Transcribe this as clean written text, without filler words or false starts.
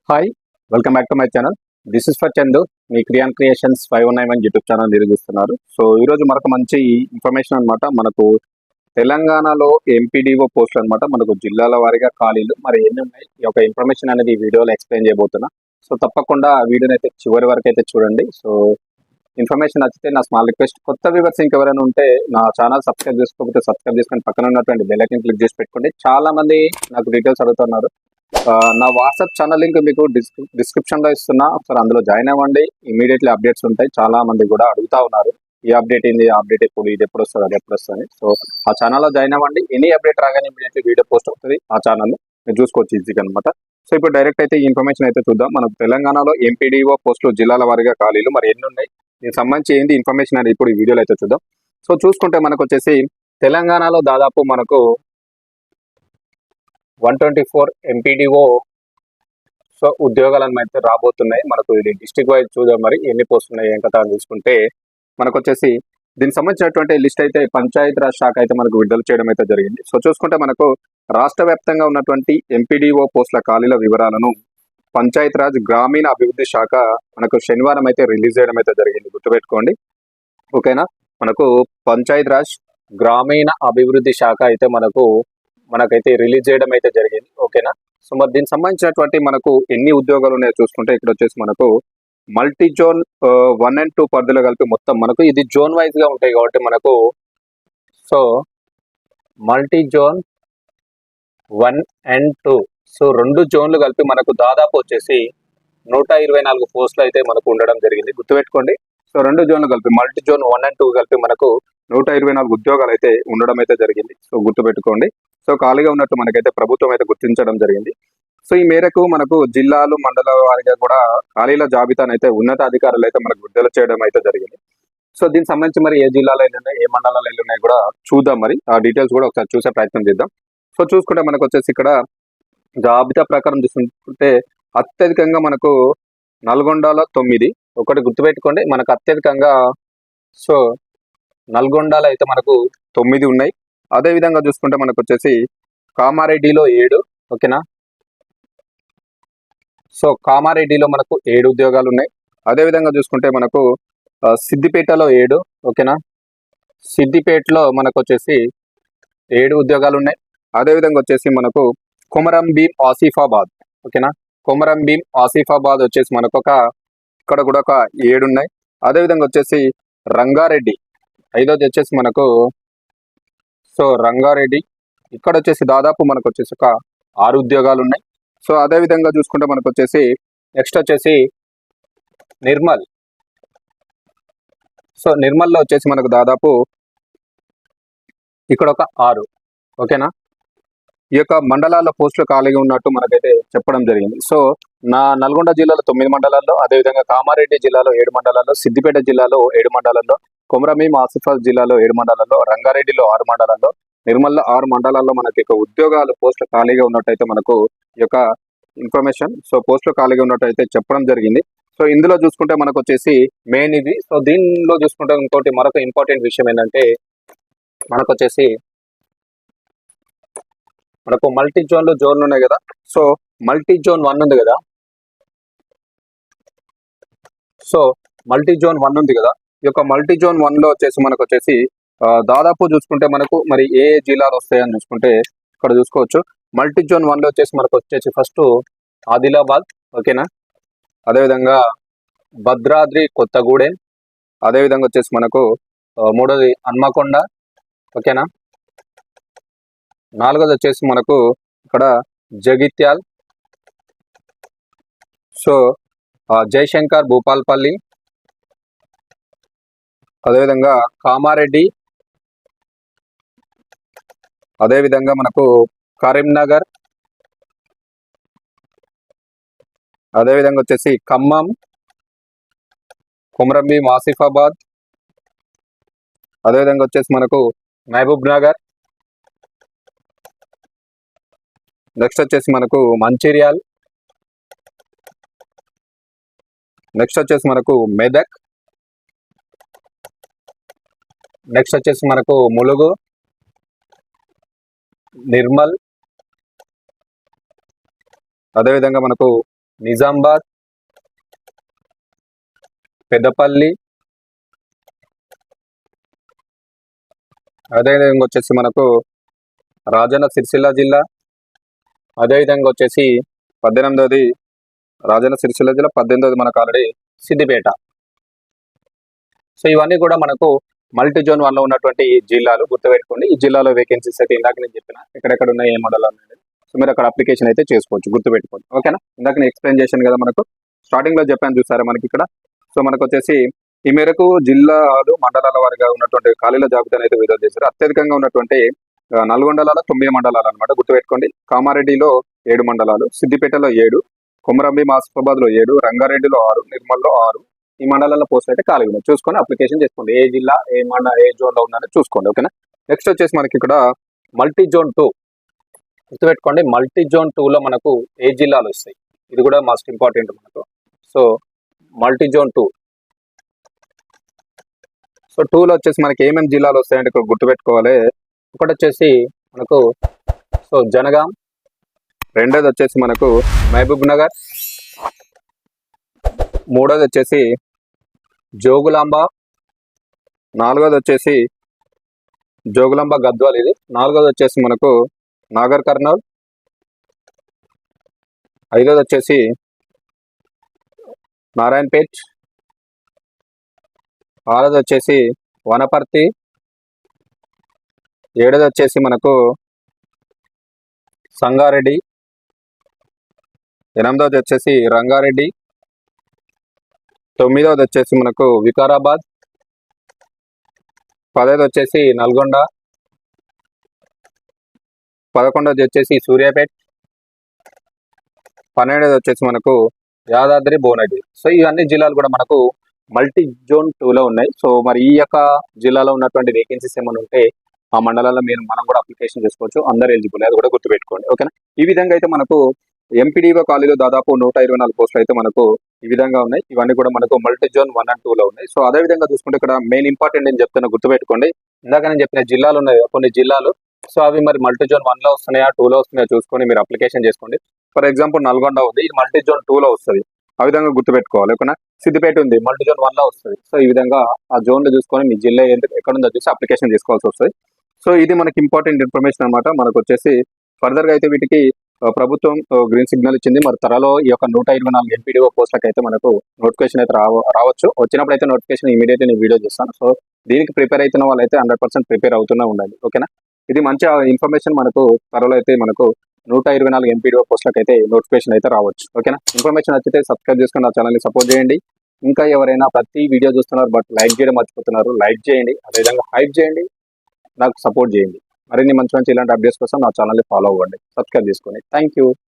Hi, welcome back to my channel. This is for Chandu. మీ క్రియాన్ creations 519 YouTube channel నిర్వహిస్తున్నారు. So ఈరోజు మనకు మంచి ఇన్ఫర్మేషన్ అనమాట. మనకు తెలంగాణలో ఎంపీడీఓ పోస్టులు అనమాట. మనకు జిల్లాల వారీగా ఖాళీలు మరి ఎన్ని ఉన్నాయి, ఈ యొక్క ఇన్ఫర్మేషన్ అనేది ఈ వీడియోలో ఎక్స్ప్లెయిన్ చేయబోతున్నా. సో తప్పకుండా వీడియోని అయితే చివరి వరకు అయితే చూడండి. సో ఇన్ఫర్మేషన్ నచ్చితే నా స్మాల్ రిక్వెస్ట్, కొత్త వ్యూవర్స్ ఇంకెవరైనా ఉంటే నా ఛానల్ సబ్స్క్రైబ్ చేసుకోకపోతే సబ్స్క్రైబ్ చేసుకొని పక్కన ఉన్నటువంటి బెల్ ఐకాన్ క్లిక్ చేసి పెట్టుకోండి. చాలా మంది నాకు డీటెయిల్స్ అడుగుతున్నారు. నా వాట్సాప్ ఛానల్ లింక్ మీకు డిస్క్రిప్షన్ లో ఇస్తున్నా, ఒకసారి అందులో జాయిన్ అవ్వండి. ఇమీడియట్లీ అప్డేట్స్ ఉంటాయి. చాలా మంది కూడా అడుగుతా ఉన్నారు, ఈ అప్డేట్ ఏంది, అప్డేట్ ఎప్పుడు, ఇది ఎప్పుడు వస్తుంది, అది ఎప్పుడు వస్తుంది. సో ఆ ఛానల్లో జాయిన్ అవ్వండి. ఎనీ అప్డేట్ రాగానే ఇమీడియట్లీ వీడియో పోస్ట్ అవుతుంది ఆ ఛానల్, మీరు చూసుకోవచ్చు ఈజీగా అనమాట. సో ఇప్పుడు డైరెక్ట్ అయితే ఈ ఇన్ఫర్మేషన్ అయితే చూద్దాం. మనకు తెలంగాణలో ఎంపీడీఓ పోస్టులు జిల్లాల వారీగా ఖాళీలు మరి ఎన్ని ఉన్నాయి, దీనికి సంబంధించి ఏంటి ఇన్ఫర్మేషన్ అనేది ఇప్పుడు ఈ వీడియోలో అయితే చూద్దాం. సో చూసుకుంటే మనకు వచ్చేసి తెలంగాణలో దాదాపు మనకు 124 ఎంపీడీఓ సో ఉద్యోగాలను అయితే రాబోతున్నాయి. మనకు ఇది డిస్ట్రిక్ట్ వైజ్ చూద్దాం, మరి ఎన్ని పోస్ట్ ఉన్నాయి ఏం కథ చూసుకుంటే మనకు వచ్చేసి దీనికి సంబంధించినటువంటి లిస్ట్ అయితే పంచాయతీ రాజ్ శాఖ అయితే మనకు విడుదల చేయడం అయితే జరిగింది. సో చూసుకుంటే మనకు రాష్ట్ర వ్యాప్తంగా ఉన్నటువంటి ఎంపీడీఓ పోస్టుల ఖాళీల వివరాలను పంచాయతీ రాజ్ గ్రామీణ అభివృద్ధి శాఖ మనకు శనివారం అయితే రిలీజ్ చేయడం అయితే జరిగింది, గుర్తుపెట్టుకోండి. ఓకేనా, మనకు పంచాయతీ రాజ్ గ్రామీణ అభివృద్ధి శాఖ అయితే మనకైతే రిలీజ్ చేయడం అయితే జరిగింది. ఓకేనా, సో మరి దీనికి సంబంధించినటువంటి మనకు ఎన్ని ఉద్యోగాలు ఉన్నాయో చూసుకుంటే ఇక్కడ వచ్చేసి మనకు మల్టీ జోన్ 1 and 2 పరిధిలో కలిపి మొత్తం మనకు ఇది జోన్ వైజ్ గా ఉంటాయి కాబట్టి మనకు so multi zone 1 and 2 so 2 జోన్లు కలిపి మనకు దాదాపు వచ్చేసి 124 పోస్టులు అయితే మనకు ఉండడం జరిగింది, గుర్తుపెట్టుకోండి. సో 2 జోన్లు కలిపి మల్టీ జోన్ 1 and 2 కలిపి మనకు 124 ఉద్యోగాలు అయితే ఉండడం అయితే జరిగింది. సో గుర్తుపెట్టుకోండి. సో ఖాళీగా ఉన్నట్టు మనకైతే ప్రభుత్వం అయితే గుర్తించడం జరిగింది. సో ఈ మేరకు మనకు జిల్లాలు మండలాల వారిగా కూడా ఖాళీల జాబితాను అయితే ఉన్నతాధికారులు అయితే మనకు విడుదల చేయడం అయితే జరిగింది. సో దీనికి సంబంధించి మరి ఏ జిల్లాలో ఉన్నాయి, ఏ మండలాలు ఉన్నాయి కూడా చూద్దాం. మరి ఆ డీటెయిల్స్ కూడా ఒకసారి చూసే ప్రయత్నం చేద్దాం. సో చూసుకుంటే మనకు వచ్చేసి ఇక్కడ జాబితా ప్రకారం చూసుకుంటే అత్యధికంగా మనకు నల్గొండలో 9, ఒకటి గుర్తుపెట్టుకోండి, మనకు అత్యధికంగా సో నల్గొండలో అయితే మనకు 9 ఉన్నాయి. అదే విధంగా చూసుకుంటే మనకు వచ్చేసి కామారెడ్డిలో 7. ఓకేనా, సో కామారెడ్డిలో మనకు 7 ఉద్యోగాలు ఉన్నాయి. అదే విధంగా చూసుకుంటే మనకు సిద్దిపేటలో 7. ఓకేనా, సిద్దిపేటలో మనకు వచ్చేసి 7 ఉద్యోగాలు ఉన్నాయి. అదే విధంగా వచ్చేసి మనకు కొమరం భీం ఆసిఫాబాద్. ఓకేనా, కొమరం భీం ఆసిఫాబాద్ వచ్చేసి మనకు ఇక్కడ కూడా ఒక 7 ఉన్నాయి. అదే విధంగా వచ్చేసి రంగారెడ్డి 5ది వచ్చేసి మనకు సో రంగారెడ్డి, ఇక్కడ వచ్చేసి దాదాపు మనకు వచ్చేసి ఒక 6 ఉద్యోగాలు ఉన్నాయి. సో అదే విధంగా చూసుకుంటే మనకు వచ్చేసి నెక్స్ట్ వచ్చేసి నిర్మల్. సో నిర్మల్లో వచ్చేసి మనకు దాదాపు ఇక్కడ ఒక 6. ఓకేనా, ఈ యొక్క మండలాల పోస్టులు ఖాళీగా ఉన్నట్టు మనకైతే చెప్పడం జరిగింది. సో నల్గొండ జిల్లాలో 9 మండలాల్లో, అదేవిధంగా కామారెడ్డి జిల్లాలో 7 మండలాల్లో, సిద్దిపేట జిల్లాలో 7 మండలాల్లో, కొమరంభీం ఆసిఫాబాద్ జిల్లాలో 7 మండలాల్లో, రంగారెడ్డిలో 6 మండలాల్లో, నిర్మల్లో 6 మండలాల్లో మనకి ఉద్యోగాలు పోస్టులు ఖాళీగా ఉన్నట్టయితే మనకు ఈ యొక్క ఇన్ఫర్మేషన్ సో పోస్టులు ఖాళీగా ఉన్నట్టయితే చెప్పడం జరిగింది. సో ఇందులో చూసుకుంటే మనకు వచ్చేసి మెయిన్ ఇది. సో దీనిలో చూసుకుంటే ఇంకోటి మరొక ఇంపార్టెంట్ విషయం ఏంటంటే మనకు వచ్చేసి మనకు మల్టీ జోన్లు ఉన్నాయి కదా. సో మల్టీ జోన్ 1 ఉంది కదా. సో మల్టీ జోన్ 1 ఉంది కదా, ఈ యొక్క మల్టీ జోన్ 1లో వచ్చేసి మనకు వచ్చేసి దాదాపు చూసుకుంటే మనకు మరి ఏ జిల్లాలు వస్తాయని చూసుకుంటే ఇక్కడ చూసుకోవచ్చు. మల్టీ జోన్ 1లో వచ్చేసి మనకు వచ్చేసి ఫస్ట్ ఆదిలాబాద్. ఓకేనా, అదేవిధంగా భద్రాద్రి కొత్తగూడెం, అదేవిధంగా వచ్చేసి మనకు 3ది హన్మకొండ. ఓకేనా, 4ది వచ్చేసి మనకు ఇక్కడ జగిత్యాల్, సో జయశంకర్ భూపాల్పల్లి, అదేవిధంగా కామారెడ్డి, అదేవిధంగా మనకు కరీంనగర్, అదేవిధంగా వచ్చేసి ఖమ్మం, కొమరంభీం ఆసిఫాబాద్, అదేవిధంగా వచ్చేసి మనకు మహబూబ్ నగర్, నెక్స్ట్ వచ్చేసి మనకు మంచిర్యాల్, నెక్స్ట్ వచ్చేసి మనకు మెదక్, నెక్స్ట్ వచ్చేసి మనకు ములుగు, నిర్మల్, అదేవిధంగా మనకు నిజామాబాద్, పెద్దపల్లి, అదేవిధంగా వచ్చేసి మనకు రాజన్న సిరిసిల్ల జిల్లా, అదేవిధంగా వచ్చేసి 18వ రాజన్న సిరిసిల్ల జిల్లా, 18వ మనకు ఆల్రెడీ సిద్దిపేట. సో ఇవన్నీ కూడా మనకు మల్టీ జోన్ 1లో ఉన్నటువంటి జిల్లాలు గుర్తుపెట్టుకోండి. ఈ జిల్లాలో వేకెన్సీస్ అయితే ఇందాక నేను చెప్పిన ఎక్కడెక్కడ ఉన్నాయి, ఏ మండలం అనేది. సో మీరు అక్కడ అప్లికేషన్ అయితే చేసుకోవచ్చు, గుర్తుపెట్టుకోండి. ఓకేనా, ఇందాక నేను ఎక్స్ప్లెయిన్ చేశాను కదా, మనకు స్టార్టింగ్ లో చెప్పాను చూసారా మనకి ఇక్కడ. సో మనకు వచ్చేసి ఈ మేరకు జిల్లాలు మండలాల వారిగా ఉన్నటువంటి ఖాళీల జాబితాను అయితే విడుదల చేశారు. అత్యధికంగా ఉన్నటువంటి నల్గొండలో 9 మండలాలు అనమాట, గుర్తుపెట్టుకోండి. కామారెడ్డిలో 7 మండలాలు, సిద్దిపేటలో 7, కొమరంభీం ఆసిఫాబాద్ లో 7, రంగారెడ్డిలో 6, నిర్మల్లో 6. ఈ మండలాల పోస్ట్ అయితే ఖాళీ ఉన్నాయి, చూసుకొని అప్లికేషన్ చేసుకోండి. ఏ జిల్లా ఏ జోన్ లో ఉందని చూసుకోండి. ఓకేనా, నెక్స్ట్ వచ్చేసి మనకి ఇక్కడ మల్టీ జోన్ 2 గుర్తుపెట్టుకోండి. మల్టీ జోన్ 2లో మనకు ఏ జిల్లాలు వస్తాయి, ఇది కూడా మస్ట్ ఇంపార్టెంట్ మనకు. సో మల్టీ జోన్ 2, సో 2లో వచ్చేసి మనకి ఏమేమి జిల్లాలు వస్తాయంటే ఇక్కడ గుర్తుపెట్టుకోవాలి. ఒకటి వచ్చేసి మనకు సో జనగాం, రెండోది వచ్చేసి మనకు మహబూబ్ నగర్, మూడోది వచ్చేసి జోగులాంబ, నాలుగోది వచ్చేసి జోగులాంబ గద్వాల్, ఇది నాలుగోది వచ్చేసి మనకు నాగర్ కర్నూల్, ఐదోది వచ్చేసి నారాయణపేట్, ఆరోది వచ్చేసి వనపర్తి, ఏడోది వచ్చేసి మనకు సంగారెడ్డి, ఎనిమిదోది వచ్చేసి రంగారెడ్డి, తొమ్మిదోది వచ్చేసి మనకు వికారాబాద్, 10వ వచ్చేసి నల్గొండ, 11వది వచ్చేసి సూర్యాపేట్, 12వది వచ్చేసి మనకు యాదాద్రి భువనగిరి. సో ఇవన్నీ జిల్లాలు కూడా మనకు మల్టీ జోన్ 2లో ఉన్నాయి. సో మరి ఈ యొక్క జిల్లాలో ఉన్నటువంటి వేకెన్సీస్ ఏమైనా ఉంటే ఆ మండలాల్లో మనం కూడా అప్లికేషన్ చేసుకోవచ్చు, అందరు ఎలిజిబుల్, అది కూడా గుర్తుపెట్టుకోండి. ఓకేనా, ఈ విధంగా అయితే మనకు ఎంపీడీఓ ఖాళీలు దాదాపు 124 పోస్టులు అయితే మనకు ఈ విధంగా ఉన్నాయి. ఇవన్నీ కూడా మనకు మల్టీ జోన్ 1 and 2లో ఉన్నాయి. సో అదే విధంగా చూసుకుంటే ఇక్కడ మెయిన్ ఇంపార్టెంట్ నేను చెప్తున్నా, గుర్తుపెట్టుకోండి. ఇందాక నేను చెప్పిన జిల్లాలు ఉన్నాయి, కొన్ని జిల్లాలు. సో అవి మరి మల్టీ జోన్ 1లో వస్తున్నాయా 2లో వస్తున్నాయా చూసుకొని మీరు అప్లికేషన్ చేసుకోండి. ఫర్ ఎగ్జాంపుల్ నల్గొండ ఉంది, ఇది మల్టీ జోన్ 2లో వస్తుంది, ఆ విధంగా గుర్తుపెట్టుకోవాలి. ఓకేనా, సిద్దిపేట ఉంది, మల్టీ జోన్ 1లో వస్తుంది. సో ఈ విధంగా ఆ జోన్లు చూసుకొని మీ జిల్లా ఎక్కడుందో చూసి అప్లికేషన్ చేసుకోవాల్సి వస్తుంది. సో ఇది మనకి ఇంపార్టెంట్ ఇన్ఫర్మేషన్ అనమాట. మనకు వచ్చేసి ఫర్దర్గా అయితే వీటికి ప్రభుత్వం గ్రీన్ సిగ్నల్ ఇచ్చింది. మరి త్వరలో ఈ యొక్క 124 ఎంపీడీఓ పోస్టులకు అయితే మనకు నోటిఫికేషన్ అయితే రావచ్చు. వచ్చినప్పుడు అయితే నోటిఫికేషన్ ఇమీడియట్లీ నేను వీడియో చేస్తాను. సో దీనికి ప్రిపేర్ అవుతున్న వాళ్ళు అయితే 100% ప్రిపేర్ అవుతూనే ఉండాలి. ఓకేనా, ఇది మంచి ఇన్ఫర్మేషన్. మనకు త్వరలో అయితే మనకు 124 ఎంపీడీఓ పోస్టులకు అయితే నోటిఫికేషన్ అయితే రావచ్చు. ఓకేనా, ఇన్ఫర్మేషన్ నచ్చితే సబ్స్క్రైబ్ చేసుకుని నా ఛానల్ని సపోర్ట్ చేయండి. ఇంకా ఎవరైనా ప్రతి వీడియో చూస్తున్నారు బట్ లైక్ చేయడం మర్చిపోతున్నారు, లైక్ చేయండి. అదేవిధంగా హైప్ చేయండి, నాకు సపోర్ట్ చేయండి. మరిన్ని మంచి ఇలాంటి అప్డేట్స్ కోసం నా ఛానల్ని ఫాలో అవ్వండి, సబ్స్క్రైబ్ చేసుకోండి. Thank you.